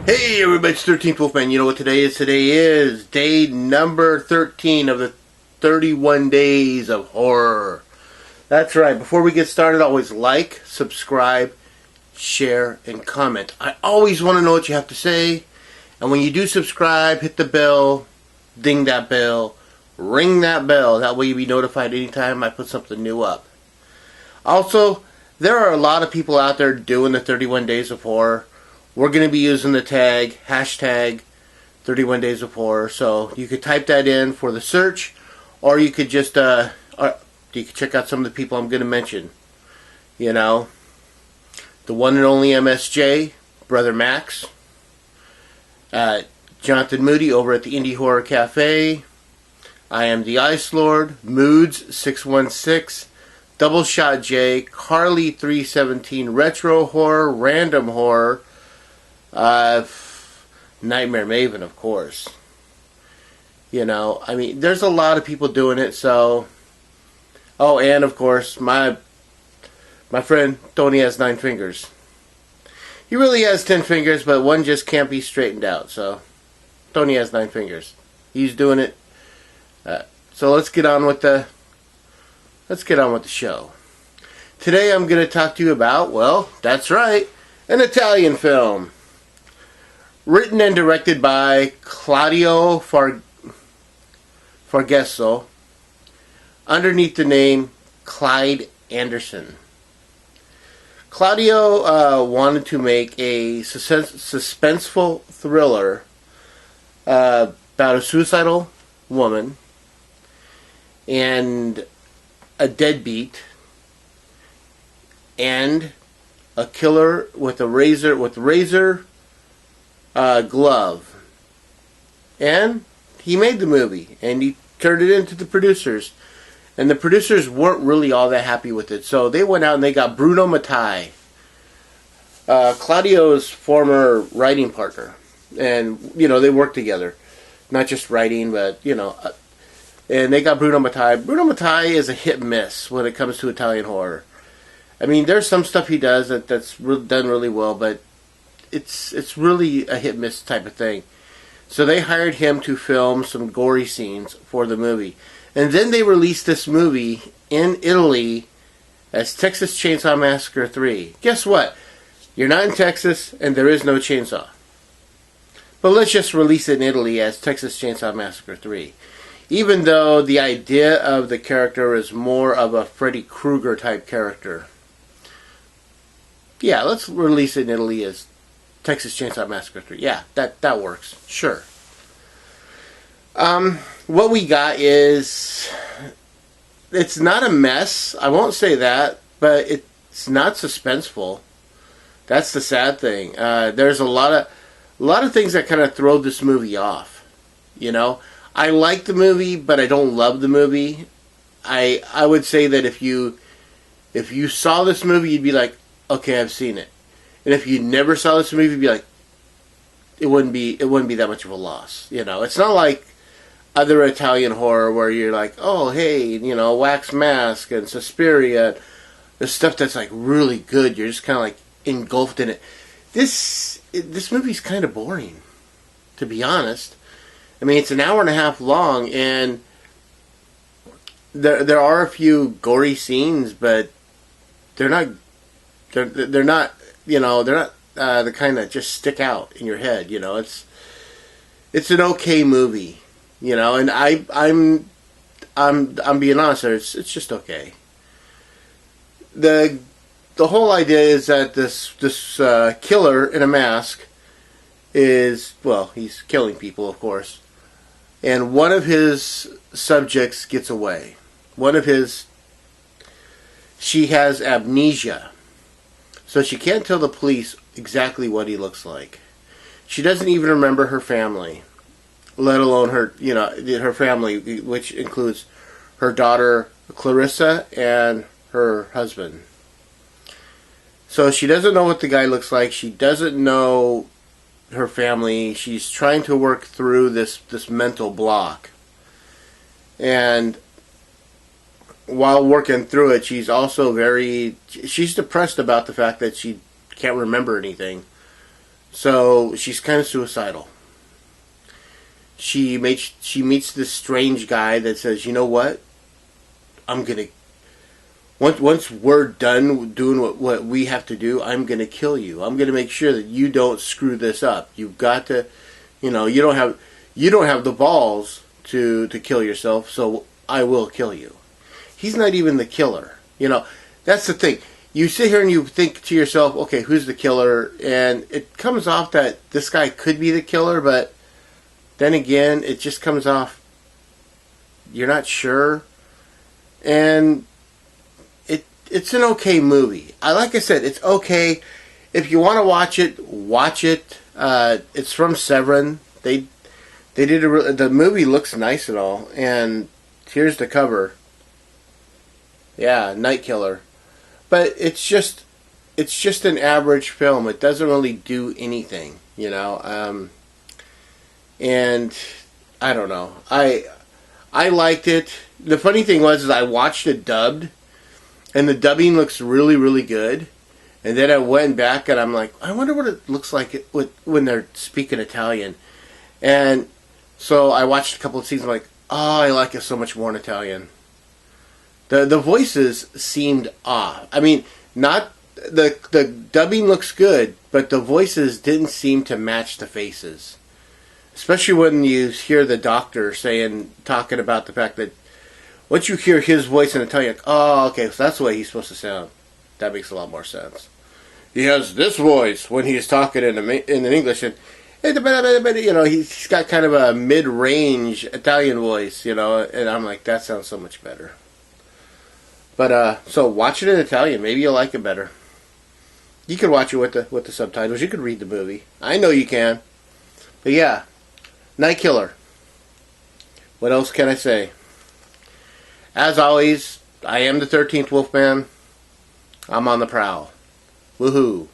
Hey everybody, it's 13th Wolfman. You know what today is? Today is day number 13 of the 31 days of horror. That's right. Before we get started, always like, subscribe, share, and comment. I always want to know what you have to say. And when you do subscribe, hit the bell, ding that bell, ring that bell. That way you'll be notified anytime I put something new up. Also, there are a lot of people out there doing the 31 days of horror. We're going to be using the tag, hashtag 31 Days of Horror. So you could type that in for the search, or you could just, you could check out some of the people I'm going to mention. You know, the one and only MSJ, Brother Max, Jonathan Moody over at the Indie Horror Cafe, I Am the Ice Lord, Moods 616, Double Shot J, Carly 317, Retro Horror, Random Horror, Nightmare Maven, of course. You know, I mean, there's a lot of people doing it, so... Oh, and of course, my friend Tony has 9 fingers. He really has 10 fingers, but one just can't be straightened out, so... Tony has 9 fingers. He's doing it. So let's get on with the... show. Today I'm going to talk to you about, well, that's right, an Italian film. Written and directed by Claudio Fargesso, underneath the name Clyde Anderson. Claudio wanted to make a suspenseful thriller about a suicidal woman and a deadbeat and a killer with a razor glove. And he made the movie, and he turned it into the producers. And the producers weren't really all that happy with it, so they went out and they got Bruno Mattei, Claudio's former writing partner. And, you know, they worked together. Not just writing, but, you know. And they got Bruno Mattei. Bruno Mattei is a hit and miss when it comes to Italian horror. I mean, there's some stuff he does that's done really well, but it's really a hit-miss type of thing. So they hired him to film some gory scenes for the movie. And then they released this movie in Italy as Texas Chainsaw Massacre 3. Guess what? You're not in Texas, and there is no chainsaw. But let's just release it in Italy as Texas Chainsaw Massacre 3. Even though the idea of the character is more of a Freddy Krueger type character. Yeah, let's release it in Italy as Texas Chainsaw Massacre 3. Yeah, that works. Sure. What we got is... It's not a mess. I won't say that. But it's not suspenseful. That's the sad thing. There's a lot of things that kind of throw this movie off. You know? I like the movie, but I don't love the movie. I would say that if you saw this movie, you'd be like, okay, I've seen it. And if you never saw this movie, you'd be like, it wouldn't be that much of a loss. You know, it's not like other Italian horror where you're like, oh, hey, you know, Wax Mask and Suspiria, the stuff that's like really good. You're just kind of like engulfed in it. This movie's kind of boring, to be honest. I mean, it's an hour and a half long, and there are a few gory scenes, but they're not. You know, they're not the kind that just stick out in your head. You know, it's an okay movie. You know, and I'm being honest there. It's just okay. The whole idea is that this killer in a mask is, well, he's killing people, of course, and one of his subjects gets away. She has amnesia. So she can't tell the police exactly what he looks like. She doesn't even remember her family, let alone her family, which includes her daughter Clarissa and her husband. So she doesn't know what the guy looks like. She doesn't know her family. She's trying to work through this mental block. And while working through it, she's also she's depressed about the fact that she can't remember anything. So she's kind of suicidal. She meets this strange guy that says, you know what? I'm gonna once we're done doing what we have to do, I'm gonna kill you. I'm gonna make sure that you don't screw this up. You've got to, you know, you don't have the balls to kill yourself. So I will kill you. He's not even the killer. You know, that's the thing. You sit here and you think to yourself, okay, who's the killer? And it comes off that this guy could be the killer, but then again, it just comes off you're not sure. And it's an okay movie. Like I said, it's okay. If you want to watch it, watch it. It's from Severin. They did the movie looks nice and all. And here's the cover. Yeah, Night Killer. But it's just an average film. It doesn't really do anything, you know. And I don't know. I liked it. The funny thing was, is I watched it dubbed, and the dubbing looks really, really good. And then I went back and I'm like, I wonder what it looks like when they're speaking Italian. And so I watched a couple of scenes. I'm like, oh, I like it so much more in Italian. The voices seemed off. I mean, not the dubbing looks good, but the voices didn't seem to match the faces. Especially when you hear the doctor talking about the fact that once you hear his voice in Italian, oh, okay, so that's the way he's supposed to sound. That makes a lot more sense. He has this voice when he's talking in English, and you know, he's got kind of a mid-range Italian voice, you know, and I'm like, that sounds so much better. But so watch it in Italian. Maybe you'll like it better. You can watch it with the subtitles. You could read the movie. I know you can. But yeah, Night Killer. What else can I say? As always, I am the 13th Wolfman. I'm on the prowl. Woohoo.